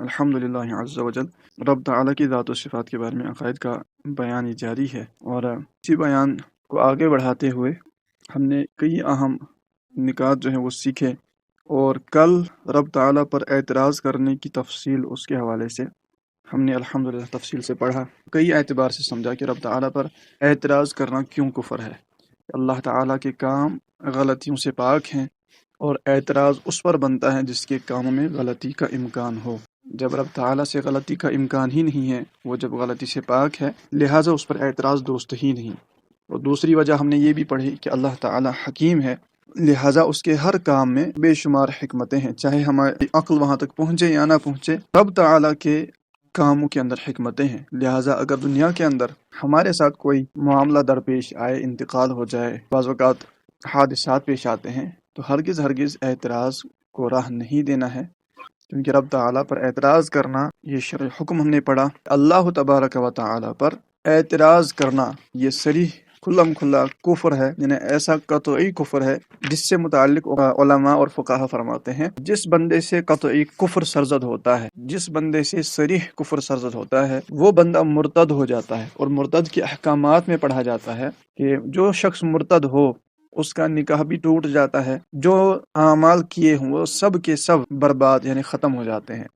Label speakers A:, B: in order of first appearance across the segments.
A: الحمدللہ عز وجل رب تعالیٰ کی ذات و صفات کے بارے میں عقائد کا بیان جاری ہے، اور اسی بیان کو آگے بڑھاتے ہوئے ہم نے کئی اہم نکات جو ہیں وہ سیکھے، اور کل رب تعالیٰ پر اعتراض کرنے کی تفصیل اس کے حوالے سے ہم نے الحمدللہ تفصیل سے پڑھا، کئی اعتبار سے سمجھا کہ رب تعالیٰ پر اعتراض کرنا کیوں کفر ہے۔ اللہ تعالیٰ کے کام غلطیوں سے پاک ہیں، اور اعتراض اس پر بنتا ہے جس کے کاموں میں غلطی کا امکان ہو۔ جب رب تعالیٰ سے غلطی کا امکان ہی نہیں ہے، وہ جب غلطی سے پاک ہے، لہٰذا اس پر اعتراض درست ہی نہیں۔ اور دوسری وجہ ہم نے یہ بھی پڑھی کہ اللہ تعالیٰ حکیم ہے، لہٰذا اس کے ہر کام میں بے شمار حکمتیں ہیں، چاہے ہماری عقل وہاں تک پہنچے یا نہ پہنچے، رب تعالیٰ کے کاموں کے اندر حکمتیں ہیں۔ لہٰذا اگر دنیا کے اندر ہمارے ساتھ کوئی معاملہ درپیش آئے، انتقال ہو جائے، بعض اوقات حادثات پیش آتے ہیں، تو ہرگز اعتراض کو راہ نہیں دینا ہے، کیونکہ رب تعالیٰ پر اعتراض کرنا یہ شرعی حکم ہم نے پڑھا۔ اللہ تبارک و تعالیٰ پر اعتراض کرنا یہ صریح کھلم کھلا کفر ہے، یعنی ایسا قطعی کفر ہے جس سے متعلق علماء اور فقہا فرماتے ہیں جس بندے سے قطعی کفر سرزد ہوتا ہے، جس بندے سے صریح کفر سرزد ہوتا ہے، وہ بندہ مرتد ہو جاتا ہے۔ اور مرتد کے احکامات میں پڑھا جاتا ہے کہ جو شخص مرتد ہو اس کا نکاح بھی ٹوٹ جاتا ہے، جو اعمال کیے ہوں وہ سب کے سب برباد یعنی ختم ہو جاتے ہیں،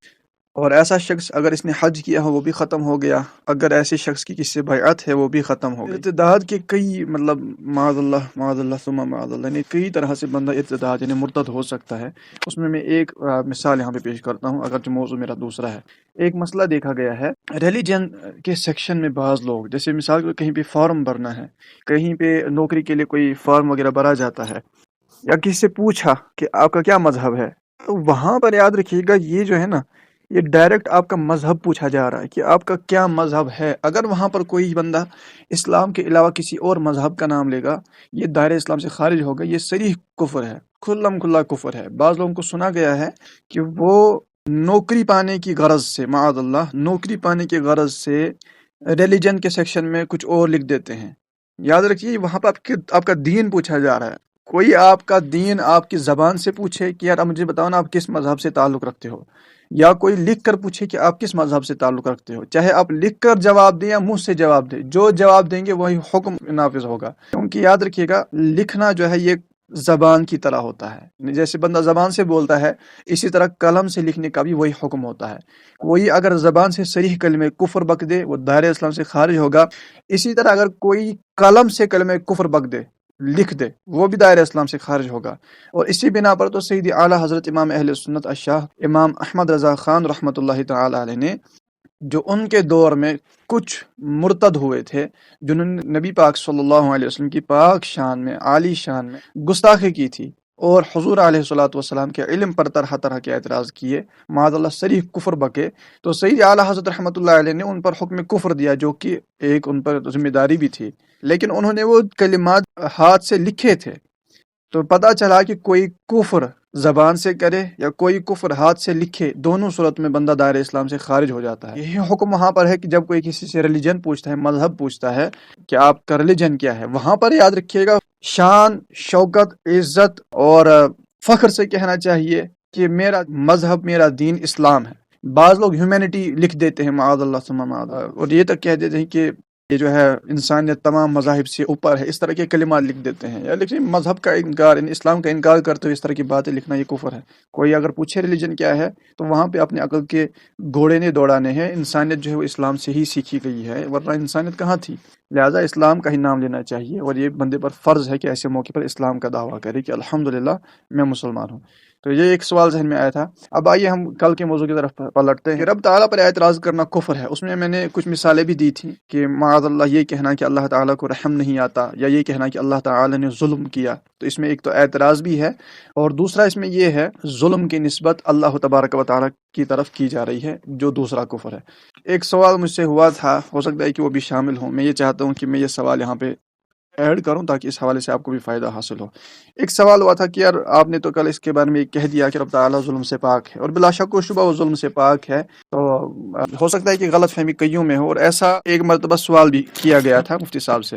A: اور ایسا شخص اگر اس نے حج کیا ہو وہ بھی ختم ہو گیا، اگر ایسے شخص کی کسی سے بیعت ہے وہ بھی ختم ہو گئی۔ ارتداد کے کئی معاذ اللہ ثم معاذ اللہ، یعنی کئی طرح سے بندہ ارتداد یعنی مرتد ہو سکتا ہے۔ اس میں ایک مثال یہاں پہ پیش کرتا ہوں، اگرچہ موضوع میرا دوسرا ہے۔ ایک مسئلہ دیکھا گیا ہے ریلیجن کے سیکشن میں، بعض لوگ جیسے مثال کو کہیں پہ فارم بھرنا ہے، کہیں پہ نوکری کے لیے کوئی فارم وغیرہ بھرا جاتا ہے، یا کسی سے پوچھا کہ آپ کا کیا مذہب ہے، تو وہاں پر یاد رکھیے گا یہ جو ہے نا، یہ ڈائریکٹ آپ کا مذہب پوچھا جا رہا ہے کہ آپ کا کیا مذہب ہے۔ اگر وہاں پر کوئی بندہ اسلام کے علاوہ کسی اور مذہب کا نام لے گا، یہ دائرہ اسلام سے خارج ہوگا، یہ صریح کفر ہے، کھلم کھلا کفر ہے۔ بعض لوگوں کو سنا گیا ہے کہ وہ نوکری پانے کی غرض سے، معاذ اللہ، نوکری پانے کی غرض سے ریلیجن کے سیکشن میں کچھ اور لکھ دیتے ہیں۔ یاد رکھیے وہاں پہ آپ کا دین پوچھا جا رہا ہے۔ کوئی آپ کا دین آپ کی زبان سے پوچھے کہ یار مجھے بتاؤ نا آپ کس مذہب سے تعلق رکھتے ہو، یا کوئی لکھ کر پوچھے کہ آپ کس مذہب سے تعلق رکھتے ہو، چاہے آپ لکھ کر جواب دیں یا منہ سے جواب دیں، جو جواب دیں گے وہی حکم نافذ ہوگا۔ کیونکہ یاد رکھیے گا لکھنا جو ہے یہ زبان کی طرح ہوتا ہے، جیسے بندہ زبان سے بولتا ہے اسی طرح قلم سے لکھنے کا بھی وہی حکم ہوتا ہے۔ کوئی اگر زبان سے صریح کلمہ کفر بک دے وہ دائرہ اسلام سے خارج ہوگا، اسی طرح اگر کوئی قلم سے کلمہ کفر بک دے، لکھ دے، وہ بھی دائرہ اسلام سے خارج ہوگا۔ اور اسی بنا پر تو سید اعلیٰ حضرت امام اہل سنت الشاہ امام احمد رضا خان رحمۃ اللہ تعالی علیہ نے، جو ان کے دور میں کچھ مرتد ہوئے تھے جنہوں نے نبی پاک صلی اللہ علیہ وسلم کی پاک شان میں، عالی شان میں گستاخی کی تھی، اور حضور علیہ الصلوۃ والسلام کے علم پر طرح طرح کے اعتراض کیے، معاذ اللہ صریح کفر بکے، تو سید اعلیٰ حضرت رحمۃ اللہ علیہ نے ان پر حکم کفر دیا، جو کہ ایک ان پر ذمہ داری بھی تھی، لیکن انہوں نے وہ کلمات ہاتھ سے لکھے تھے۔ تو پتہ چلا کہ کوئی کفر زبان سے کرے یا کوئی کفر ہاتھ سے لکھے، دونوں صورت میں بندہ دائرہ اسلام سے خارج ہو جاتا ہے۔ یہی حکم وہاں پر ہے کہ جب کوئی کسی سے ریلیجن پوچھتا ہے، مذہب پوچھتا ہے کہ آپ کا ریلیجن کیا ہے، وہاں پر یاد رکھیے گا شان، شوکت، عزت اور فخر سے کہنا چاہیے کہ میرا مذہب، میرا دین اسلام ہے۔ بعض لوگ ہیومینٹی لکھ دیتے ہیں، معاذ اللہ ثم معاذ اللہ، اور یہ تک کہہ دیتے ہیں کہ یہ جو ہے انسانیت تمام مذاہب سے اوپر ہے، اس طرح کے کلمات لکھ دیتے ہیں، یا لیکن مذہب کا انکار، اسلام کا انکار کرتے ہوئے اس طرح کی باتیں لکھنا یہ کفر ہے۔ کوئی اگر پوچھے ریلیجن کیا ہے تو وہاں پہ اپنے عقل کے گھوڑے نے دوڑانے ہیں، انسانیت جو ہے وہ اسلام سے ہی سیکھی گئی ہے، ورنہ انسانیت کہاں تھی۔ لہٰذا اسلام کا ہی نام لینا چاہیے، اور یہ بندے پر فرض ہے کہ ایسے موقع پر اسلام کا دعویٰ کرے کہ الحمدللہ میں مسلمان ہوں۔ تو یہ ایک سوال ذہن میں آیا تھا۔ اب آئیے ہم کل کے موضوع کی طرف پلٹتے ہیں۔ رب تعالیٰ پر اعتراض کرنا کفر ہے، اس میں نے کچھ مثالیں بھی دی تھیں کہ معاذ اللہ یہ کہنا کہ اللہ تعالیٰ کو رحم نہیں آتا، یا یہ کہنا کہ اللہ تعالیٰ نے ظلم کیا، تو اس میں ایک تو اعتراض بھی ہے، اور دوسرا اس میں یہ ہے ظلم کی نسبت اللہ تبارک و تعالیٰ کی طرف کی جا رہی ہے، جو دوسرا کفر ہے۔ ایک سوال مجھ سے ہوا تھا، ہو سکتا ہے کہ وہ بھی شامل ہوں، میں یہ چاہتا ہوں کہ میں یہ سوال یہاں پہ ایڈ کروں تاکہ اس حوالے سے آپ کو بھی فائدہ حاصل ہو۔ ایک سوال ہوا تھا کہ یار آپ نے تو کل اس کے بارے میں کہہ دیا کہ رب تعالیٰ ظلم سے پاک ہے، اور بلا شک و شبہ وہ ظلم سے پاک ہے، تو ہو سکتا ہے کہ غلط فہمی کئیوں میں ہو، اور ایسا ایک مرتبہ سوال بھی کیا گیا تھا مفتی صاحب سے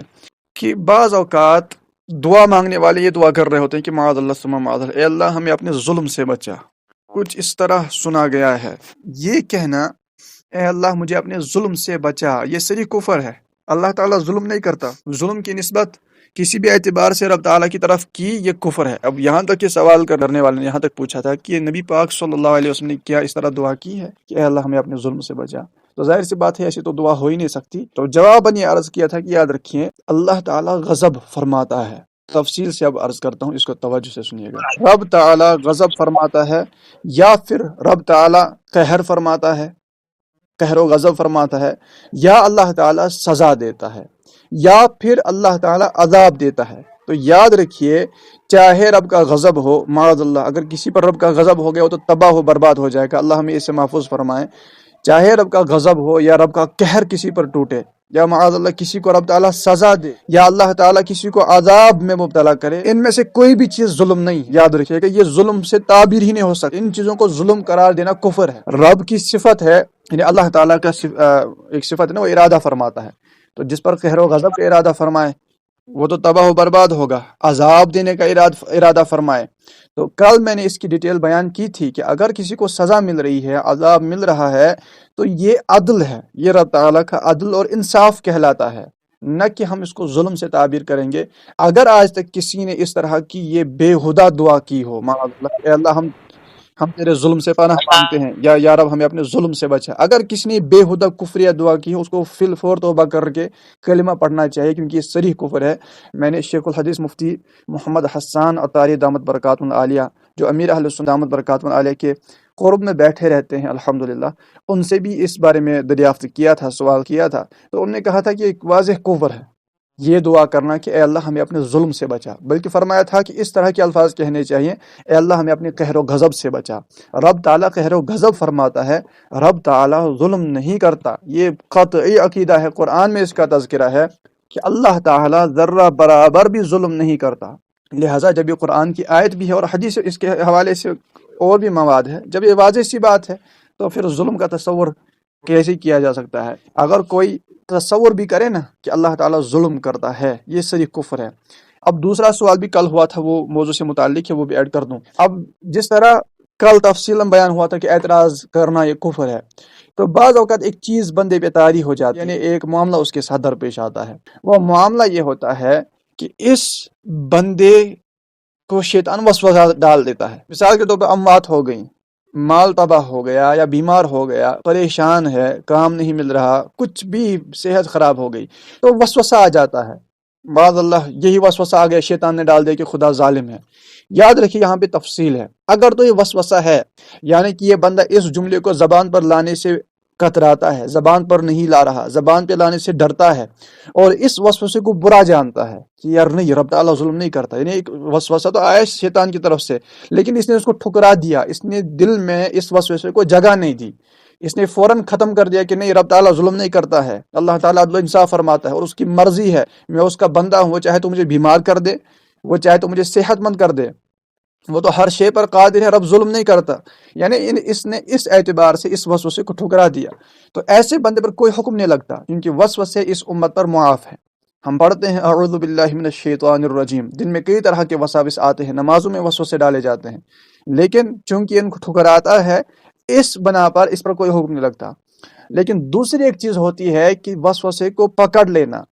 A: کہ بعض اوقات دعا مانگنے والے یہ دعا کر رہے ہوتے ہیں کہ معاذ اللہ ثم معاذ اللہ، اے اللہ ہمیں اپنے ظلم سے بچا، کچھ اس طرح سنا گیا ہے، یہ کہنا اے اللہ مجھے اپنے ظلم سے بچا، یہ صریح کفر ہے۔ اللہ تعالیٰ ظلم نہیں کرتا، ظلم کی نسبت کسی بھی اعتبار سے رب تعالیٰ کی طرف کی یہ کفر ہے۔ اب یہاں تک کہ سوال کرنے والے نے یہاں تک پوچھا تھا کہ نبی پاک صلی اللہ علیہ وسلم نے کیا اس طرح دعا کی ہے کہ اے اللہ ہمیں اپنے ظلم سے بچا؟ تو ظاہر سی بات ہے ایسی تو دعا ہو ہی نہیں سکتی۔ تو جواباً یہ عرض کیا تھا کہ یاد رکھیے اللہ تعالیٰ غضب فرماتا ہے۔ تفصیل سے اب عرض کرتا ہوں، اس کو توجہ سے سنیے گا۔ رب تعالیٰ غضب فرماتا ہے یا پھر رب تعالیٰ قہر فرماتا ہے، قہر و غضب فرماتا ہے، یا اللہ تعالیٰ سزا دیتا ہے، یا پھر اللہ تعالیٰ عذاب دیتا ہے۔ تو یاد رکھیے چاہے رب کا غضب ہو، معاذ اللہ اگر کسی پر رب کا غضب ہو گیا ہو تو تباہ و برباد ہو جائے گا، اللہ ہمیں اس سے محفوظ فرمائے۔ چاہے رب کا غضب ہو یا رب کا قہر کسی پر ٹوٹے، یا معاذ اللہ کسی کو رب تعالیٰ سزا دے، یا اللہ تعالیٰ کسی کو عذاب میں مبتلا کرے، ان میں سے کوئی بھی چیز ظلم نہیں۔ یاد رکھیے کہ یہ ظلم سے تعبیر ہی نہیں ہو سکتی، ان چیزوں کو ظلم قرار دینا کفر ہے۔ رب کی صفت ہے، یعنی اللہ تعالیٰ کا ایک صفت ہے نا، وہ ارادہ فرماتا ہے، تو جس پر قہر و غضب کا ارادہ فرمائے وہ تو تباہ و برباد ہوگا، عذاب دینے کا ارادہ فرمائے۔ تو کل میں نے اس کی ڈیٹیل بیان کی تھی کہ اگر کسی کو سزا مل رہی ہے، عذاب مل رہا ہے، تو یہ عدل ہے، یہ رب تعالیٰ کا عدل اور انصاف کہلاتا ہے، نہ کہ ہم اس کو ظلم سے تعبیر کریں گے۔ اگر آج تک کسی نے اس طرح کی یہ بے ہدہ دعا کی ہو، معاذ اللہ اے اللہ ہم تیرے ظلم سے پناہ مانگتے ہیں، یا رب ہمیں اپنے ظلم سے بچا، اگر کسی نے بے ہدہ کفریہ دعا کی ہے اس کو فی الفور توبہ کر کے کلمہ پڑھنا چاہیے، کیونکہ یہ صریح کفر ہے۔ میں نے شیخ الحدیث مفتی محمد حسان عطاری دامت برکاتہ العالیہ، جو امیر اہل سنت دامت برکاتہ العالیہ کے قرب میں بیٹھے رہتے ہیں الحمدللہ، ان سے بھی اس بارے میں دریافت کیا تھا، سوال کیا تھا، تو انہوں نے کہا تھا کہ ایک واضح کفر ہے یہ دعا کرنا کہ اے اللہ ہمیں اپنے ظلم سے بچا، بلکہ فرمایا تھا کہ اس طرح کے الفاظ کہنے چاہیے، اے اللہ ہمیں اپنے قہر و غضب سے بچا۔ رب تعالیٰ قہر و غضب فرماتا ہے، رب تعالیٰ ظلم نہیں کرتا، یہ قطعی عقیدہ ہے، قرآن میں اس کا تذکرہ ہے کہ اللہ تعالیٰ ذرہ برابر بھی ظلم نہیں کرتا۔ لہٰذا جب یہ قرآن کی آیت بھی ہے اور حدیث اس کے حوالے سے اور بھی مواد ہے، جب یہ واضح سی بات ہے تو پھر ظلم کا تصور کیسے کیا جا سکتا ہے؟ اگر کوئی تصور بھی کرے نا کہ اللہ تعالیٰ ظلم کرتا ہے، یہ صریح کفر ہے۔ اب دوسرا سوال بھی کل ہوا تھا، وہ موضوع سے متعلق ہے، وہ بھی ایڈ کر دوں۔ اب جس طرح کل تفصیلاً بیان ہوا تھا کہ اعتراض کرنا یہ کفر ہے، تو بعض اوقات ایک چیز بندے پہ طاری ہو جاتی ہے، یعنی ایک معاملہ اس کے ساتھ درپیش آتا ہے۔ وہ معاملہ یہ ہوتا ہے کہ اس بندے کو شیطان وسوسہ ڈال دیتا ہے۔ مثال کے طور پہ اموات ہو گئیں، مال تباہ ہو گیا، یا بیمار ہو گیا، پریشان ہے، کام نہیں مل رہا، کچھ بھی صحت خراب ہو گئی، تو وسوسہ آ جاتا ہے، بعض اللہ یہی وسوسہ آ گیا، شیطان نے ڈال دیا کہ خدا ظالم ہے۔ یاد رکھیے یہاں پہ تفصیل ہے، اگر تو یہ وسوسہ ہے، یعنی کہ یہ بندہ اس جملے کو زبان پر لانے سے کتراتا ہے، زبان پر نہیں لا رہا، زبان پہ لانے سے ڈرتا ہے، اور اس وسوسے کو برا جانتا ہے کہ یار نہیں، رب تعالیٰ ظلم نہیں کرتا، یعنی ایک وسوسہ تو آیا شیطان کی طرف سے، لیکن اس نے اس کو ٹھکرا دیا، اس نے دل میں اس وسوسے کو جگہ نہیں دی، اس نے فوراً ختم کر دیا کہ نہیں، رب تعالیٰ ظلم نہیں کرتا ہے، اللہ تعالیٰ عدل و انصاف فرماتا ہے، اور اس کی مرضی ہے، میں اس کا بندہ ہوں، وہ چاہے تو مجھے بیمار کر دے، وہ چاہے تو مجھے صحت مند کر دے، وہ تو ہر شے پر قادر ہے، رب ظلم نہیں کرتا، یعنی اس نے اس اعتبار سے اس وسوسے کو ٹھکرا دیا۔ تو ایسے بندے پر کوئی حکم نہیں لگتا، کیونکہ وسوسے اس امت پر معاف ہے۔ ہم پڑھتے ہیں اعوذ باللہ من الشیطان الرجیم، دن میں کئی طرح کے وساوس آتے ہیں، نمازوں میں وسوسے ڈالے جاتے ہیں، لیکن چونکہ ان کو ٹھکراتا ہے، اس بنا پر اس پر کوئی حکم نہیں لگتا۔ لیکن دوسری ایک چیز ہوتی ہے کہ وسوسے کو پکڑ لینا۔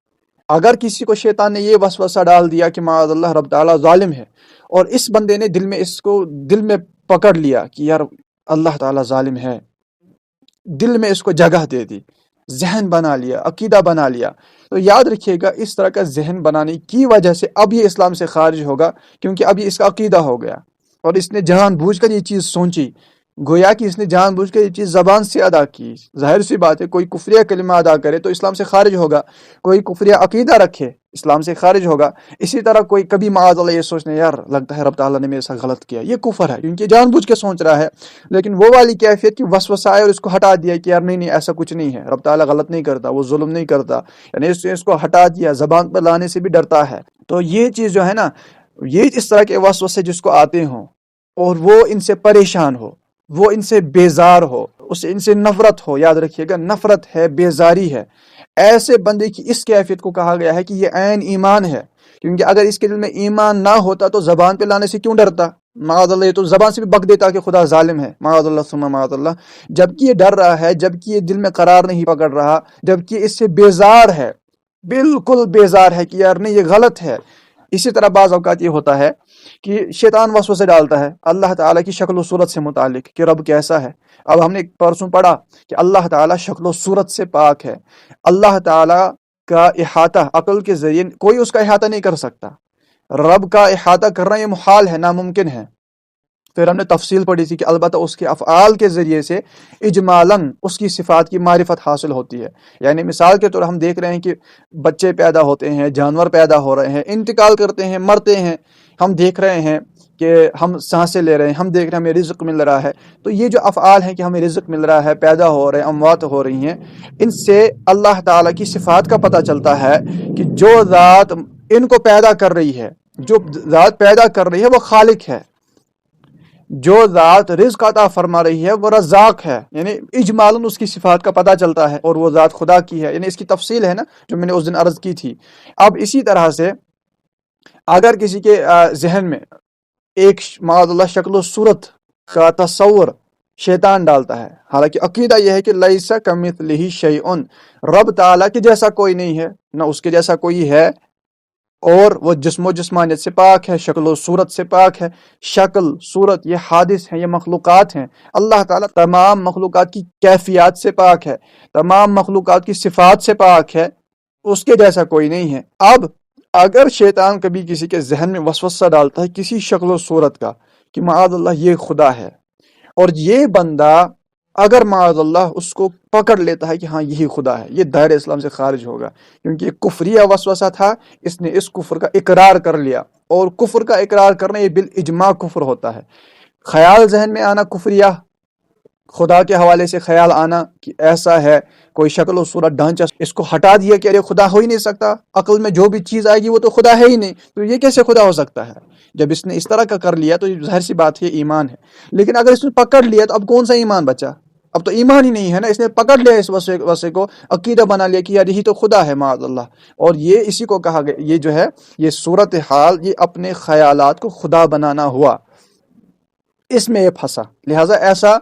A: اگر کسی کو شیطان نے یہ وسوسہ ڈال دیا کہ معاذ اللہ رب تعالیٰ ظالم ہے، اور اس بندے نے دل میں پکڑ لیا کہ یار اللہ تعالیٰ ظالم ہے، دل میں اس کو جگہ دے دی، ذہن بنا لیا، عقیدہ بنا لیا، تو یاد رکھیے گا اس طرح کا ذہن بنانے کی وجہ سے اب یہ اسلام سے خارج ہوگا، کیونکہ اب یہ اس کا عقیدہ ہو گیا، اور اس نے جان بوجھ کر یہ چیز سوچی، گویا کہ اس نے جان بوجھ کر یہ چیز زبان سے ادا کی۔ ظاہر سی بات ہے، کوئی کفریہ کلمہ ادا کرے تو اسلام سے خارج ہوگا، کوئی کفریہ عقیدہ رکھے اسلام سے خارج ہوگا۔ اسی طرح کوئی کبھی معاذ اللہ یہ سوچنے یار لگتا ہے رب تعالیٰ نے میرے ساتھ غلط کیا، یہ کفر ہے، کیونکہ جان بوجھ کے سوچ رہا ہے۔ لیکن وہ والی کیفیت کی وسوسہ آئے اور اس کو ہٹا دیا کہ یار نہیں ایسا کچھ نہیں ہے، رب تعالیٰ غلط نہیں کرتا، وہ ظلم نہیں کرتا، یعنی اس کو ہٹا دیا، زبان پر لانے سے بھی ڈرتا ہے۔ تو یہ چیز جو ہے نا، یہ اس طرح کے وسوسے جس کو آتے ہوں اور وہ ان سے پریشان ہو، وہ ان سے بیزار ہو، ان سے نفرت ہو، یاد رکھیے گا نفرت ہے، بیزاری ہے، ایسے بندے کی اس کیفیت کو کہا گیا ہے کہ یہ عین ایمان ہے، کیونکہ اگر اس کے دل میں ایمان نہ ہوتا تو زبان پہ لانے سے کیوں ڈرتا؟ معاذ اللہ، یہ تو زبان سے بھی بک دیتا کہ خدا ظالم ہے، معاذ اللہ ثم معاذ اللہ، جبکہ یہ ڈر رہا ہے، جبکہ یہ دل میں قرار نہیں پکڑ رہا، جبکہ اس سے بیزار ہے، بالکل بیزار ہے کہ یار نہیں یہ غلط ہے۔ اسی طرح بعض اوقات یہ ہوتا ہے کہ شیطان وسوسے ڈالتا ہے اللہ تعالیٰ کی شکل و صورت سے متعلق کہ رب کیسا ہے۔ اب ہم نے پرسوں پڑھا کہ اللہ تعالیٰ شکل و صورت سے پاک ہے، اللہ تعالیٰ کا احاطہ عقل کے ذریعے کوئی اس کا احاطہ نہیں کر سکتا، رب کا احاطہ کرنا یہ محال ہے، ناممکن ہے۔ پھر ہم نے تفصیل پڑھی تھی کہ البتہ اس کے افعال کے ذریعے سے اجمالاً اس کی صفات کی معرفت حاصل ہوتی ہے۔ یعنی مثال کے طور ہم دیکھ رہے ہیں کہ بچے پیدا ہوتے ہیں، جانور پیدا ہو رہے ہیں، انتقال کرتے ہیں، مرتے ہیں، ہم دیکھ رہے ہیں کہ ہم سانسیں لے رہے ہیں، ہم دیکھ رہے ہیں ہمیں رزق مل رہا ہے۔ تو یہ جو افعال ہیں کہ ہمیں رزق مل رہا ہے، پیدا ہو رہے ہیں، اموات ہو رہی ہیں، ان سے اللہ تعالیٰ کی صفات کا پتہ چلتا ہے کہ جو ذات ان کو پیدا کر رہی ہے، جو ذات پیدا کر رہی ہے وہ خالق ہے، جو ذات رزق عطا فرما رہی ہے وہ رزاق ہے، یعنی اجمالاً اس کی صفات کا پتہ چلتا ہے، اور وہ ذات خدا کی ہے۔ یعنی اس کی تفصیل ہے نا جو میں نے اس دن عرض کی تھی۔ اب اسی طرح سے اگر کسی کے ذہن میں ایک معاذ اللہ شکل و صورت کا تصور شیطان ڈالتا ہے، حالانکہ عقیدہ یہ ہے کہ لیس کمثلہ شیء، رب تعالیٰ کے جیسا کوئی نہیں ہے، نہ اس کے جیسا کوئی ہے، اور وہ جسم و جسمانیت سے پاک ہے، شکل و صورت سے پاک ہے۔ شکل، صورت یہ حادث ہیں، یہ مخلوقات ہیں، اللہ تعالیٰ تمام مخلوقات کی کیفیات سے پاک ہے، تمام مخلوقات کی صفات سے پاک ہے، اس کے جیسا کوئی نہیں ہے۔ اب اگر شیطان کبھی کسی کے ذہن میں وسوسہ ڈالتا ہے کسی شکل و صورت کا کہ معاذ اللہ یہ خدا ہے، اور یہ بندہ اگر معاذ اللہ اس کو پکڑ لیتا ہے کہ ہاں یہی خدا ہے، یہ دائرہ اسلام سے خارج ہوگا، کیونکہ یہ کفریہ وسوسہ تھا، اس نے اس کفر کا اقرار کر لیا، اور کفر کا اقرار کرنا یہ بالاجماع کفر ہوتا ہے۔ خیال ذہن میں آنا کفریہ، خدا کے حوالے سے خیال آنا کہ ایسا ہے، کوئی شکل و صورت ڈھانچہ، اس کو ہٹا دیا کہ ارے خدا ہو ہی نہیں سکتا، عقل میں جو بھی چیز آئے گی وہ تو خدا ہے ہی نہیں، تو یہ کیسے خدا ہو سکتا ہے؟ جب اس نے اس طرح کا کر لیا تو ظاہر سی بات ہے ایمان ہے۔ لیکن اگر اس نے پکڑ لیا تو اب کون سا ایمان بچا؟ اب تو ایمان ہی نہیں ہے نا، اس نے پکڑ لیا اس وسوسے کو، عقیدہ بنا لیا کہ یار یہی تو خدا ہے معاذ اللہ، اور یہ اسی کو کہا گیا، یہ جو ہے یہ صورتحال، یہ اپنے خیالات کو خدا بنانا ہوا، اس میں یہ پھنسا۔ لہٰذا ایسا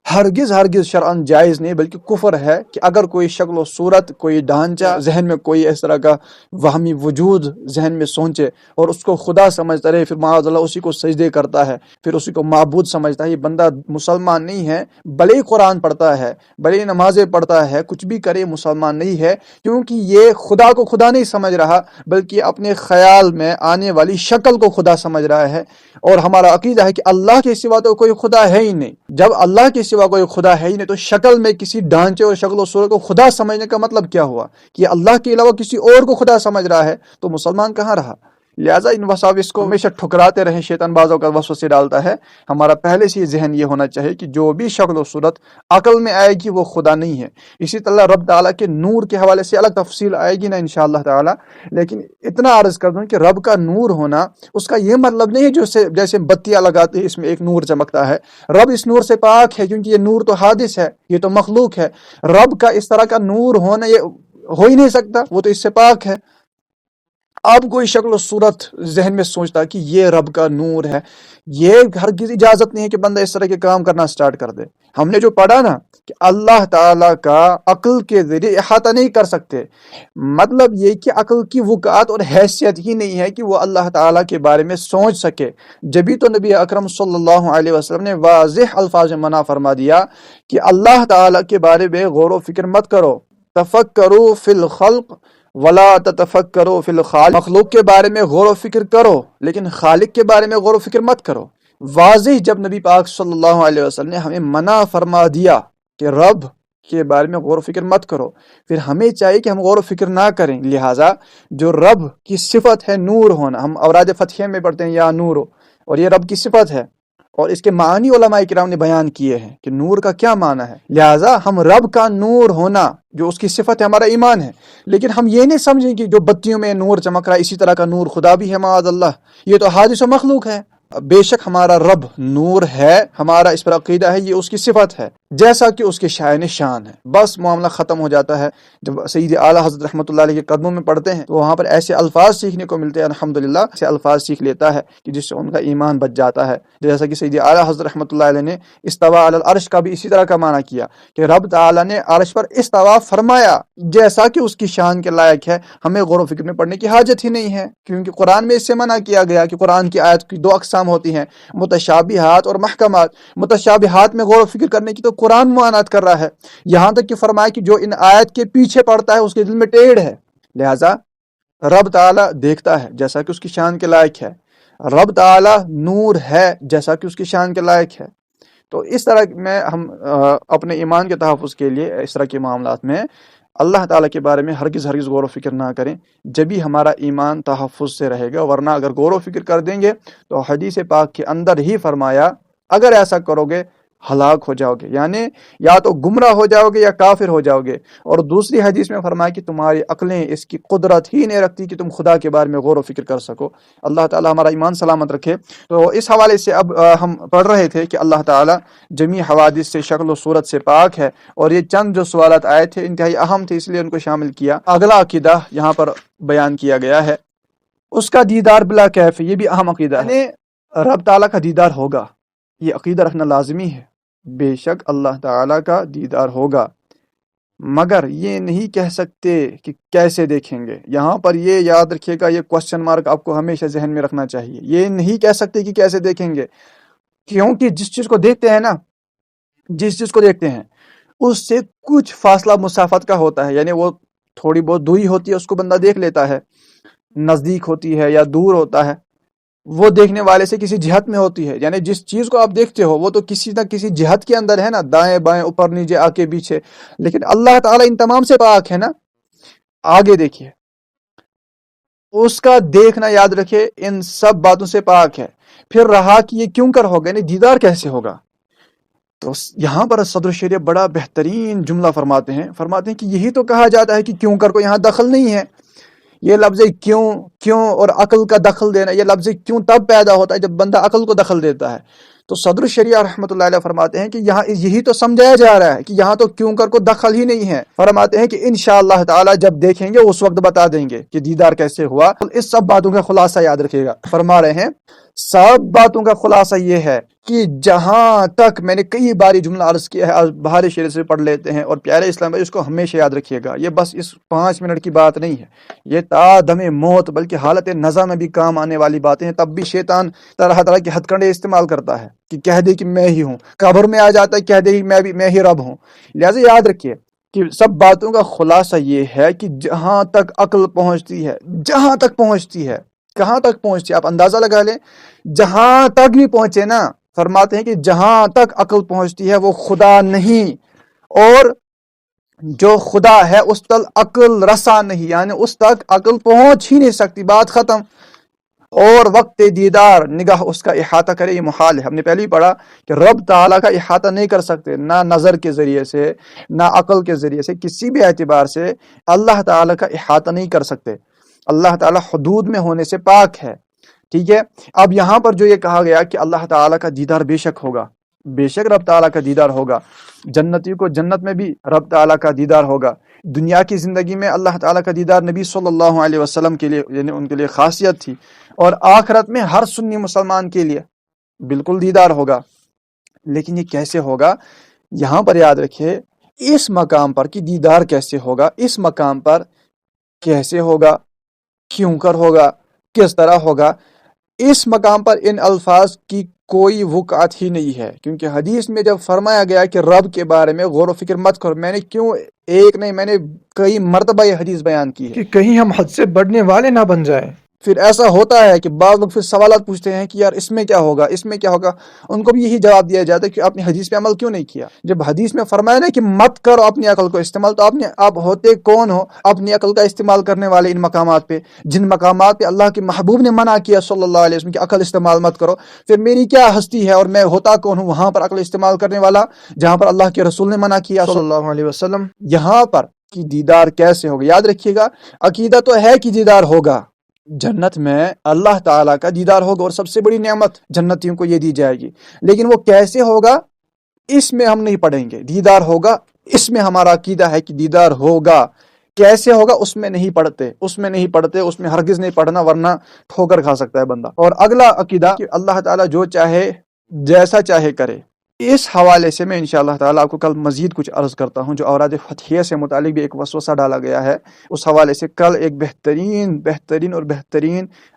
A: ہرگز شرعاً جائز نہیں بلکہ کفر ہے کہ اگر کوئی شکل و صورت، کوئی ڈھانچہ ذہن میں، کوئی اس طرح کا وہمی وجود ذہن میں سوچے اور اس کو خدا سمجھتا رہے، پھر معاذ اللہ اسی کو سجدے کرتا ہے، پھر اسی کو معبود سمجھتا ہے، یہ بندہ مسلمان نہیں ہے، بھلے ہی قرآن پڑھتا ہے، بھلے ہی نمازیں پڑھتا ہے، کچھ بھی کرے، مسلمان نہیں ہے، کیونکہ یہ خدا کو خدا نہیں سمجھ رہا بلکہ اپنے خیال میں آنے والی شکل کو خدا سمجھ رہا ہے۔ اور ہمارا عقیدہ ہے کہ اللہ کے سوا تو کوئی خدا ہے ہی نہیں، جب اللہ کے سوا کوئی خدا ہے ہی نہیں تو شکل میں کسی ڈھانچے اور شکل و صورت کو خدا سمجھنے کا مطلب کیا ہوا کہ اللہ کے علاوہ کسی اور کو خدا سمجھ رہا ہے، تو مسلمان کہاں رہا؟ لہٰذا ان وساوس کو ہمیشہ ٹھکراتے رہیں، شیطان بعضوں کا وسوسے ڈالتا ہے۔ ہمارا پہلے سے یہ ذہن یہ ہونا چاہیے کہ جو بھی شکل و صورت عقل میں آئے گی وہ خدا نہیں ہے۔ اسی طرح رب تعالیٰ کے نور کے حوالے سے الگ تفصیل آئے گی نا انشاءاللہ تعالیٰ، لیکن اتنا عرض کر دوں کہ رب کا نور ہونا اس کا یہ مطلب نہیں ہے جیسے بتیاں لگاتے ہیں اس میں ایک نور چمکتا ہے، رب اس نور سے پاک ہے، کیونکہ یہ نور تو حادث ہے، یہ تو مخلوق ہے، رب کا اس طرح کا نور ہونا یہ ہو ہی نہیں سکتا، وہ تو اس سے پاک ہے۔ اب کوئی شکل و صورت ذہن میں سوچتا کہ یہ رب کا نور ہے، یہ ہرگز اجازت نہیں ہے کہ بندہ اس طرح کے کام کرنا سٹارٹ کر دے۔ ہم نے جو پڑھا نا کہ اللہ تعالیٰ کا عقل کے ذریعے احاطہ نہیں کر سکتے، مطلب یہ کہ عقل کی وقعت اور حیثیت ہی نہیں ہے کہ وہ اللہ تعالیٰ کے بارے میں سوچ سکے۔ جبھی تو نبی اکرم صلی اللہ علیہ وسلم نے واضح الفاظ میں منع فرما دیا کہ اللہ تعالیٰ کے بارے میں غور و فکر مت کرو، تفکروا فی الخلق ولا تتفکروا فی الخالق، مخلوق کے بارے میں غور و فکر کرو لیکن خالق کے بارے میں غور و فکر مت کرو۔ واضح جب نبی پاک صلی اللہ علیہ وسلم نے ہمیں منع فرما دیا کہ رب کے بارے میں غور و فکر مت کرو، پھر ہمیں چاہیے کہ ہم غور و فکر نہ کریں۔ لہٰذا جو رب کی صفت ہے نور ہونا، ہم اوراد فتحیہ میں پڑھتے ہیں یا نور، اور یہ رب کی صفت ہے، اور اس کے معنی علماء کرام نے بیان کیے ہیں کہ نور کا کیا معنی ہے۔ لہٰذا ہم رب کا نور ہونا جو اس کی صفت ہے ہمارا ایمان ہے، لیکن ہم یہ نہیں سمجھیں کہ جو بتیوں میں نور چمک رہا ہے اسی طرح کا نور خدا بھی ہے معاذ اللہ، یہ تو حادث و مخلوق ہے۔ بے شک ہمارا رب نور ہے، ہمارا اس پر عقیدہ ہے، یہ اس کی صفت ہے جیسا کہ اس کے شائن شان ہے. بس معاملہ ختم ہو جاتا ہے. جب سید اعلیٰ حضرت رحمۃ اللہ علیہ کے قدموں میں پڑھتے ہیں تو وہاں پر ایسے الفاظ سیکھنے کو ملتے ہیں. الحمدللہ ایسے الفاظ سیکھ لیتا ہے کہ جس سے ان کا ایمان بچ جاتا ہے. جیسا کہ سید اعلیٰ حضرت رحمۃ اللہ علیہ نے استوا علی العرش کا بھی اسی طرح کا معنی کیا کہ رب تعالیٰ نے عرش پر استوا فرمایا جیسا کہ اس کی شان کے لائق ہے. ہمیں غور و فکر میں پڑھنے کی حاجت ہی نہیں ہے، کیونکہ قرآن میں اس سے منع کیا گیا کہ قرآن کی آیت کی 2 اقسام ہوتی ہیں، متشابہات اور محکمات. متشابہات میں غور و فکر کرنے کی تو قرآن ممانعت کر رہا ہے، یہاں تک کہ فرمایا کہ جو ان آیت کے پیچھے پڑتا ہے اس کے دل میں ٹیڑھ ہے. لہٰذا رب تعالیٰ دیکھتا ہے جیسا کہ اس کی شان کے لائق ہے، رب تعالیٰ نور ہے جیسا کہ اس کی شان کے لائق ہے. تو اس طرح میں ہم اپنے ایمان کے تحفظ کے لیے اس طرح کے معاملات میں اللہ تعالیٰ کے بارے میں ہرگز غور و فکر نہ کریں، جبھی ہمارا ایمان تحفظ سے رہے گا. ورنہ اگر غور و فکر کر دیں گے تو حدیث پاک کے اندر ہی فرمایا اگر ایسا کرو گے ہلاک ہو جاؤ گے، یعنی یا تو گمراہ ہو جاؤ گے یا کافر ہو جاؤ گے. اور دوسری حدیث میں فرمایا کہ تمہاری عقلیں اس کی قدرت ہی نہیں رکھتی کہ تم خدا کے بارے میں غور و فکر کر سکو. اللہ تعالیٰ ہمارا ایمان سلامت رکھے. تو اس حوالے سے اب ہم پڑھ رہے تھے کہ اللہ تعالیٰ جمیع حوادث سے، شکل و صورت سے پاک ہے، اور یہ چند جو سوالات آئے تھے انتہائی اہم تھے، اس لیے ان کو شامل کیا. اگلا عقیدہ یہاں پر بیان کیا گیا ہے اس کا دیدار بلا کیف. یہ بھی اہم عقیدہ ہے، یعنی رب تعالیٰ کا دیدار ہوگا، یہ عقیدہ رکھنا لازمی ہے. بے شک اللہ تعالیٰ کا دیدار ہوگا، مگر یہ نہیں کہہ سکتے کہ کیسے دیکھیں گے. یہاں پر یہ یاد رکھیے گا، یہ کوشچن مارک آپ کو ہمیشہ ذہن میں رکھنا چاہیے. یہ نہیں کہہ سکتے کہ کیسے دیکھیں گے، کیونکہ جس چیز کو دیکھتے ہیں نا، جس چیز کو دیکھتے ہیں اس سے کچھ فاصلہ مسافت کا ہوتا ہے، یعنی وہ تھوڑی بہت دوری ہوتی ہے، اس کو بندہ دیکھ لیتا ہے، نزدیک ہوتی ہے یا دور ہوتا ہے، وہ دیکھنے والے سے کسی جہت میں ہوتی ہے. یعنی جس چیز کو آپ دیکھتے ہو وہ تو کسی نہ کسی جہت کے اندر ہے نا، دائیں بائیں، اوپر نیچے، آگے پیچھے. لیکن اللہ تعالیٰ ان تمام سے پاک ہے نا. آگے دیکھیے، اس کا دیکھنا یاد رکھے ان سب باتوں سے پاک ہے. پھر رہا کہ یہ کیوں کر ہوگا، یعنی دیدار کیسے ہوگا، تو یہاں پر صدر شریعت بڑا بہترین جملہ فرماتے ہیں کہ یہی تو کہا جاتا ہے کہ کیوں کر کو یہاں دخل نہیں ہے. یہ لفظ کیوں اور عقل کا دخل دینا، یہ لفظ کیوں تب پیدا ہوتا ہے جب بندہ عقل کو دخل دیتا ہے. تو صدر الشریعہ رحمۃ اللہ علیہ فرماتے ہیں کہ یہاں یہی تو سمجھایا جا رہا ہے کہ یہاں تو کیوں کر کو دخل ہی نہیں ہے. فرماتے ہیں کہ انشاءاللہ تعالی جب دیکھیں گے اس وقت بتا دیں گے کہ دیدار کیسے ہوا. اس سب باتوں کا خلاصہ یاد رکھیے گا. فرما رہے ہیں سب باتوں کا خلاصہ یہ ہے کہ جہاں تک میں نے کئی بار جملہ عرض کیا ہے، بہار شریعت سے پڑھ لیتے ہیں، اور پیارے اسلام بھائی اس کو ہمیشہ یاد رکھیے گا. یہ بس اس 5 منٹ کی بات نہیں ہے، یہ تا دم موت بلکہ حالت نزا میں بھی کام آنے والی باتیں ہیں. تب بھی شیطان طرح طرح کے ہتھ کنڈے استعمال کرتا ہے کہ کہہ دے کہ میں ہی ہوں. قبر میں آ جاتا ہے کہہ دے میں ہی رب ہوں. لہٰذا یاد رکھیے کہ سب باتوں کا خلاصہ یہ ہے کہ جہاں تک عقل پہنچتی ہے، جہاں تک پہنچتی ہے، کہاں تک پہنچتی ہے آپ اندازہ لگا لیں. جہاں تک بھی پہنچے نا، فرماتے ہیں کہ جہاں تک عقل پہنچتی ہے وہ خدا نہیں، اور جو خدا ہے اس تک عقل رسا نہیں، یعنی اس تک عقل پہنچ ہی نہیں سکتی. بات ختم. اور وقت دیدار نگاہ اس کا احاطہ کرے یہ محال ہے. ہم نے پہلے ہی پڑھا کہ رب تعالیٰ کا احاطہ نہیں کر سکتے، نہ نظر کے ذریعے سے، نہ عقل کے ذریعے سے، کسی بھی اعتبار سے اللہ تعالیٰ کا احاطہ نہیں کر سکتے. اللہ تعالیٰ حدود میں ہونے سے پاک ہے. ٹھیک ہے. اب یہاں پر جو یہ کہا گیا کہ اللہ تعالیٰ کا دیدار بے شک ہوگا، بے شک رب تعالیٰ کا دیدار ہوگا. جنتی کو جنت میں بھی رب تعالیٰ کا دیدار ہوگا. دنیا کی زندگی میں اللہ تعالیٰ کا دیدار نبی صلی اللہ علیہ وسلم کے لیے، یعنی ان کے لیے خاصیت تھی، اور آخرت میں ہر سنی مسلمان کے لیے بالکل دیدار ہوگا. لیکن یہ کیسے ہوگا، یہاں پر یاد رکھیے اس مقام پر کہ دیدار کیسے ہوگا، اس مقام پر کیسے ہوگا، کیوں کر ہوگا، کس طرح ہوگا، اس مقام پر ان الفاظ کی کوئی وقعت ہی نہیں ہے. کیونکہ حدیث میں جب فرمایا گیا کہ رب کے بارے میں غور و فکر مت کرو، میں نے کیوں ایک نہیں، میں نے کئی مرتبہ یہ حدیث بیان کی ہے کہ کہیں ہم حد سے بڑھنے والے نہ بن جائیں. پھر ایسا ہوتا ہے کہ بعض لوگ پھر سوالات پوچھتے ہیں کہ یار اس میں کیا ہوگا، اس میں کیا ہوگا. ان کو بھی یہی جواب دیا جاتا ہے کہ آپ نے حدیث پہ عمل کیوں نہیں کیا. جب حدیث میں فرمایا نا کہ مت کرو اپنی عقل کو استعمال، تو آپ ہوتے کون ہو اپنی عقل کا استعمال کرنے والے ان مقامات پہ، جن مقامات پہ اللہ کے محبوب نے منع کیا صلی اللہ علیہ وسلم کہ عقل استعمال مت کرو. پھر میری کیا ہستی ہے اور میں ہوتا کون ہوں وہاں پر عقل استعمال کرنے والا، جہاں پر اللہ کے رسول نے منع کیا صلی اللہ علیہ وسلم. یہاں پر کہ دیدار کیسے ہوگا، یاد رکھیے گا عقیدہ تو ہے کہ دیدار ہوگا، جنت میں اللہ تعالیٰ کا دیدار ہوگا اور سب سے بڑی نعمت جنتیوں کو یہ دی جائے گی، لیکن وہ کیسے ہوگا اس میں ہم نہیں پڑھیں گے۔ دیدار ہوگا اس میں ہمارا عقیدہ ہے کہ دیدار ہوگا، کیسے ہوگا اس میں نہیں پڑھتے، اس میں ہرگز نہیں پڑھنا، ورنہ ٹھوکر کھا سکتا ہے بندہ۔ اور اگلا عقیدہ کہ اللہ تعالیٰ جو چاہے جیسا چاہے کرے۔ اس حوالے سے میں انشاءاللہ تعالیٰ آپ کو کل مزید کچھ عرض کرتا ہوں، جو اوراد فتحیہ سے متعلق بھی ایک وسوسہ ڈالا گیا ہے، اس حوالے سے کل ایک بہترین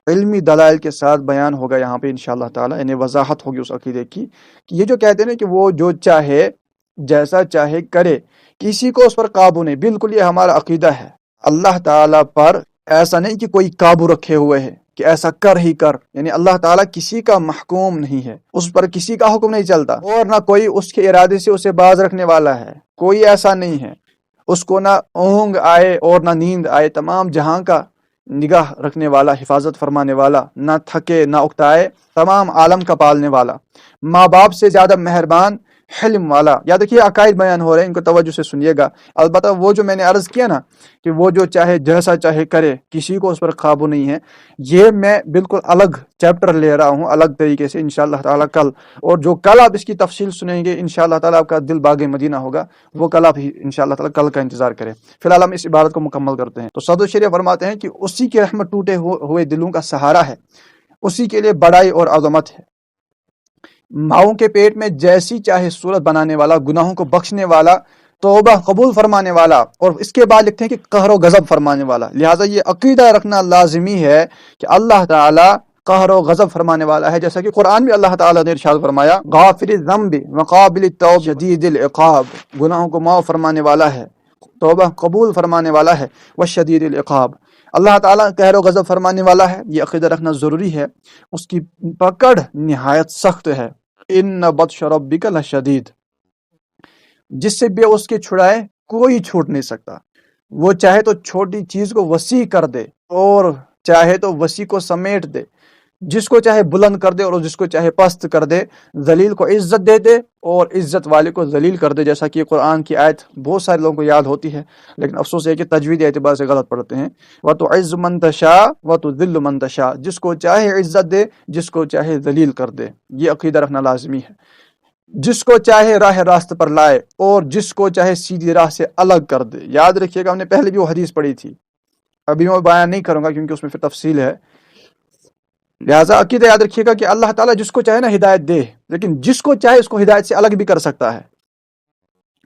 A: علمی دلائل کے ساتھ بیان ہوگا یہاں پہ انشاءاللہ تعالیٰ، یعنی وضاحت ہوگی اس عقیدے کی کہ یہ جو کہتے ہیں کہ وہ جو چاہے جیسا چاہے کرے، کسی کو اس پر قابو نہیں، بالکل یہ ہمارا عقیدہ ہے۔ اللہ تعالیٰ پر ایسا نہیں کہ کوئی قابو رکھے ہوئے ہے کہ ایسا کر ہی کر، یعنی اللہ تعالیٰ کسی کا محکوم نہیں ہے، اس پر کسی کا حکم نہیں چلتا، اور نہ کوئی اس کے ارادے سے اسے باز رکھنے والا ہے، کوئی ایسا نہیں ہے۔ اس کو نہ اونگ آئے اور نہ نیند آئے، تمام جہاں کا نگاہ رکھنے والا، حفاظت فرمانے والا، نہ تھکے نہ اکتائے، تمام عالم کا پالنے والا، ماں باپ سے زیادہ مہربان، حلم والا۔ یا دیکھیے عقائد بیان ہو رہے ہیں، ان کو توجہ سے سنیے گا۔ البتہ وہ جو میں نے عرض کیا نا کہ وہ جو چاہے جیسا چاہے کرے، کسی کو اس پر قابو نہیں ہے، یہ میں بالکل الگ چیپٹر لے رہا ہوں، الگ طریقے سے انشاءاللہ تعالیٰ کل، اور جو کل آپ اس کی تفصیل سنیں گے انشاءاللہ تعالیٰ آپ کا دل باغ مدینہ ہوگا، وہ کل آپ انشاءاللہ تعالیٰ کل کا انتظار کریں۔ فی الحال ہم اس عبارت کو مکمل کرتے ہیں۔ تو صدر شریف فرماتے ہیں کہ اسی کی رحمت ٹوٹے ہوئے دلوں کا سہارا ہے، اسی کے لیے بڑائی اور عظمت ہے۔ ماؤں کے پیٹ میں جیسی چاہے صورت بنانے والا، گناہوں کو بخشنے والا، توبہ قبول فرمانے والا، اور اس کے بعد لکھتے ہیں کہ قہر و غضب فرمانے والا۔ لہٰذا یہ عقیدہ رکھنا لازمی ہے کہ اللہ تعالیٰ قہر و غضب فرمانے والا ہے، جیسا کہ قرآن میں اللہ تعالیٰ نے ارشاد فرمایا غافر الذنب وقابل التوب شدید العقاب، گناہوں کو معاف فرمانے والا ہے، توبہ قبول فرمانے والا ہے، وشدید العقاب، اللہ تعالیٰ قہر و غضب فرمانے والا ہے۔ یہ عقیدہ رکھنا ضروری ہے، اس کی پکڑ نہایت سخت ہے۔ ان بطش ربک لشدید، جس سے بے اس کے چھڑائے کوئی چھوٹ نہیں سکتا۔ وہ چاہے تو چھوٹی چیز کو وسیع کر دے اور چاہے تو وسیع کو سمیٹ دے، جس کو چاہے بلند کر دے اور جس کو چاہے پست کر دے، ذلیل کو عزت دے دے اور عزت والے کو ذلیل کر دے، جیسا کہ قرآن کی آیت بہت سارے لوگوں کو یاد ہوتی ہے، لیکن افسوس ہے کہ تجوید اعتبار سے غلط پڑھتے ہیں۔ وَتُعِزُّ مَن تَشَاءُ وَتُذِلُّ مَن تَشَاءُ، جس کو چاہے عزت دے، جس کو چاہے ذلیل کر دے، یہ عقیدہ رکھنا لازمی ہے۔ جس کو چاہے راہ راست پر لائے اور جس کو چاہے سیدھی راہ سے الگ کر دے۔ یاد رکھیے گا، ہم نے پہلے بھی وہ حدیث پڑھی تھی، ابھی میں بیان نہیں کروں گا کیونکہ اس میں پھر تفصیل ہے۔ لہٰذا عقیدہ یاد رکھیے گا کہ اللہ تعالیٰ جس کو چاہے نا ہدایت دے، لیکن جس کو چاہے اس کو ہدایت سے الگ بھی کر سکتا ہے۔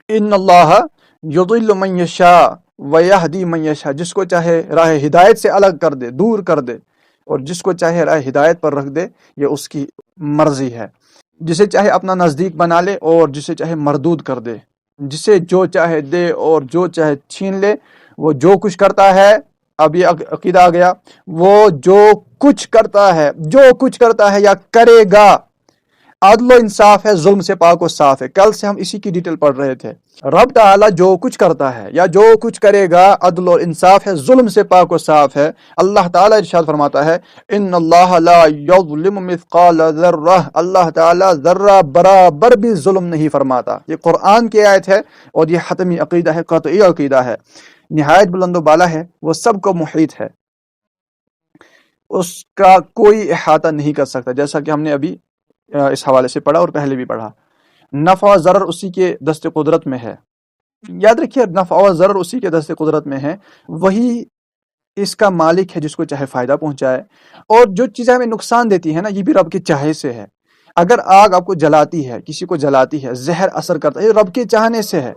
A: ان اللہ یضل من یشاء ویہدی من یشاء، جس کو چاہے راہ ہدایت سے الگ کر دے، دور کر دے، اور جس کو چاہے راہ ہدایت پر رکھ دے، یہ اس کی مرضی ہے۔ جسے چاہے اپنا نزدیک بنا لے اور جسے چاہے مردود کر دے، جسے جو چاہے دے اور جو چاہے چھین لے۔ وہ جو کچھ کرتا ہے، اب یہ عقیدہ آ گیا، وہ جو کچھ کرتا ہے یا کرے گا، عدل و انصاف ہے، ظلم سے پاک و صاف ہے۔ کل سے ہم اسی کی ڈیٹیل پڑھ رہے تھے۔ رب تعالیٰ جو کچھ کرتا ہے یا جو کچھ کرے گا عدل و انصاف ہے، ظلم سے پاک و صاف ہے۔ اللہ تعالیٰ ارشاد فرماتا ہے ان اللہ لا یظلم مثقال ذرہ، اللہ تعالیٰ ذرہ برابر بھی ظلم نہیں فرماتا۔ یہ قرآن کی آیت ہے اور یہ حتمی عقیدہ ہے، قطعی عقیدہ ہے، نہایت بلند و بالا ہے، وہ سب کو محیط ہے، اس کا کوئی احاطہ نہیں کر سکتا، جیسا کہ ہم نے ابھی اس حوالے سے پڑھا اور پہلے بھی پڑھا۔ نفع و ضرر اسی کے دست قدرت میں ہے۔ یاد رکھیے نفع و ضرر اسی کے دست قدرت میں ہے، وہی اس کا مالک ہے جس کو چاہے فائدہ پہنچائے، اور جو چیزیں ہمیں نقصان دیتی ہیں نا، یہ بھی رب کے چاہے سے ہے۔ اگر آگ آپ کو جلاتی ہے، کسی کو جلاتی ہے، زہر اثر کرتا ہے، یہ رب کے چاہنے سے ہے۔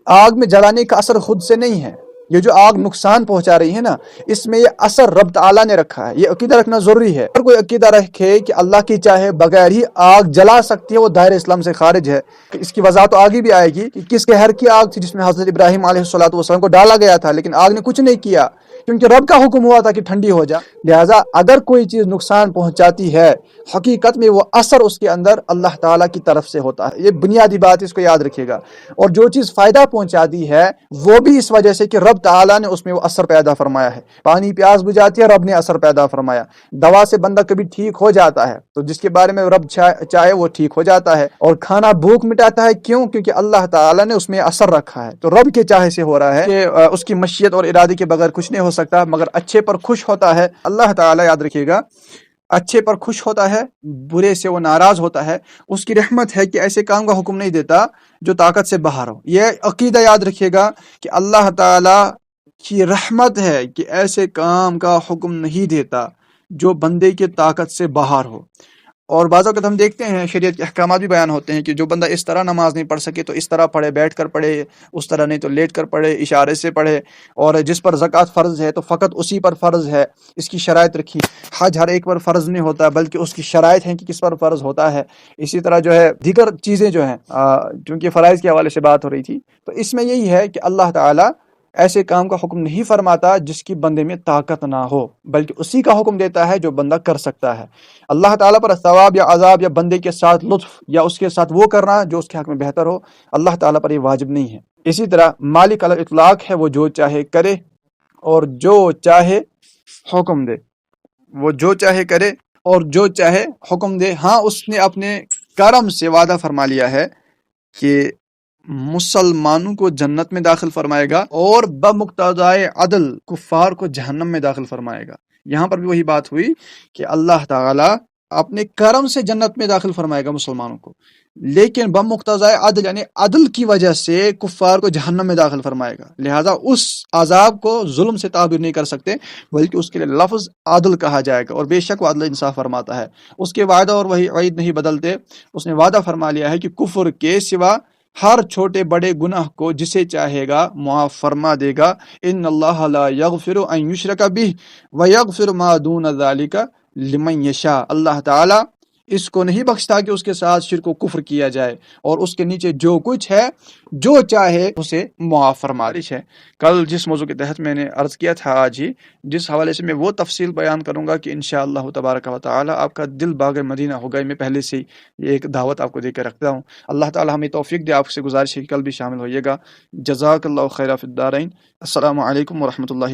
A: آگ میں جلانے کا اثر خود سے نہیں ہے، یہ جو آگ نقصان پہنچا رہی ہے نا، اس میں یہ اثر رب تعالیٰ نے رکھا ہے۔ یہ عقیدہ رکھنا ضروری ہے۔ اگر کوئی عقیدہ رکھے کہ اللہ کی چاہے بغیر ہی آگ جلا سکتی ہے، وہ دائرہ اسلام سے خارج ہے۔ اس کی وضاحت تو آگے بھی آئے گی کہ کس قہر کی آگ تھی جس میں حضرت ابراہیم علیہ السلام کو ڈالا گیا تھا، لیکن آگ نے کچھ نہیں کیا کیونکہ رب کا حکم ہوا تھا کہ ٹھنڈی ہو جا۔ لہٰذا اگر کوئی چیز نقصان پہنچاتی ہے
B: حقیقت میں وہ اثر اس کے اندر اللہ تعالیٰ کی طرف سے ہوتا ہے. یہ بنیادی بات اس کو یاد رکھیے گا. اور جو چیز فائدہ پہنچا دی ہے وہ بھی اس وجہ سے کہ رب تعالیٰ نے اس میں وہ اثر پیدا فرمایا ہے. پانی پیاس بجھاتی ہے، رب نے اثر پیدا فرمایا. دوا سے بندہ کبھی ٹھیک ہو جاتا ہے تو جس کے بارے میں رب چاہے وہ ٹھیک ہو جاتا ہے. اور کھانا بھوک مٹاتا ہے، کیوں؟ کیونکہ اللہ تعالیٰ نے اس میں اثر رکھا ہے. تو رب کے چاہے سے ہو رہا ہے کہ اس کی مشیت اور ارادے کے بغیر کچھ نہیں ہو سکتا. مگر اچھے پر خوش ہوتا ہے اللہ تعالیٰ، یاد رکھیے گا، اچھے پر خوش ہوتا ہے، برے سے وہ ناراض ہوتا ہے. اس کی رحمت ہے کہ ایسے کام کا حکم نہیں دیتا جو طاقت سے باہر ہو. یہ عقیدہ یاد رکھیے گا کہ اللہ تعالیٰ کی رحمت ہے کہ ایسے کام کا حکم نہیں دیتا جو بندے کی طاقت سے باہر ہو. اور بعض اوقات ہم دیکھتے ہیں شریعت کے احکامات بھی بیان ہوتے ہیں کہ جو بندہ اس طرح نماز نہیں پڑھ سکے تو اس طرح پڑھے، بیٹھ کر پڑھے، اس طرح نہیں تو لیٹ کر پڑھے، اشارے سے پڑھے. اور جس پر زکوٰۃ فرض ہے تو فقط اسی پر فرض ہے، اس کی شرائط رکھی. حج ہر ایک پر فرض نہیں ہوتا بلکہ اس کی شرائط ہیں کہ کس پر فرض ہوتا ہے. اسی طرح جو ہے دیگر چیزیں جو ہیں، چونکہ فرائض کے حوالے سے بات ہو رہی تھی، تو اس میں یہی ہے کہ اللہ تعالیٰ ایسے کام کا حکم نہیں فرماتا جس کی بندے میں طاقت نہ ہو، بلکہ اسی کا حکم دیتا ہے جو بندہ کر سکتا ہے. اللہ تعالیٰ پر ثواب یا عذاب یا بندے کے ساتھ لطف یا اس کے ساتھ وہ کرنا جو اس کے حق میں بہتر ہو، اللہ تعالیٰ پر یہ واجب نہیں ہے. اسی طرح مالک علی الاطلاق ہے، وہ جو چاہے کرے اور جو چاہے حکم دے. وہ جو چاہے کرے اور جو چاہے حکم دے. ہاں، اس نے اپنے کرم سے وعدہ فرما لیا ہے کہ مسلمانوں کو جنت میں داخل فرمائے گا اور بمقتضائے عدل کفار کو جہنم میں داخل فرمائے گا. یہاں پر بھی وہی بات ہوئی کہ اللہ تعالیٰ اپنے کرم سے جنت میں داخل فرمائے گا مسلمانوں کو، لیکن بمقتضائے عدل یعنی عدل کی وجہ سے کفار کو جہنم میں داخل فرمائے گا. لہذا اس عذاب کو ظلم سے تعبیر نہیں کر سکتے بلکہ اس کے لیے لفظ عدل کہا جائے گا. اور بے شک وہ عدل انصاف فرماتا ہے، اس کے وعدہ اور وہی وعید نہیں بدلتے. اس نے وعدہ فرما لیا ہے کہ کفر کے سوا ہر چھوٹے بڑے گناہ کو جسے چاہے گا معاف فرما دے گا. ان اللہ لا یغفر ان یشرک بہ ویغفر ما دون ذلک لمن یشاء. اللہ تعالی اس کو نہیں بخشتا کہ اس کے ساتھ شرک و کفر کیا جائے، اور اس کے نیچے جو کچھ ہے جو چاہے اسے معاف فرما ہے. کل جس موضوع کے تحت میں نے عرض کیا تھا، آج ہی جس حوالے سے میں وہ تفصیل بیان کروں گا کہ انشاءاللہ تبارک و تعالی آپ کا دل باغ مدینہ ہوگا. میں پہلے سے یہ ایک دعوت آپ کو دے کر رکھتا ہوں. اللہ تعالی ہمیں توفیق دے. آپ سے گزارش ہے کہ کل بھی شامل ہوئیے گا. جزاک اللہ خیر فی الدارین. السلام علیکم ورحمۃ اللہ.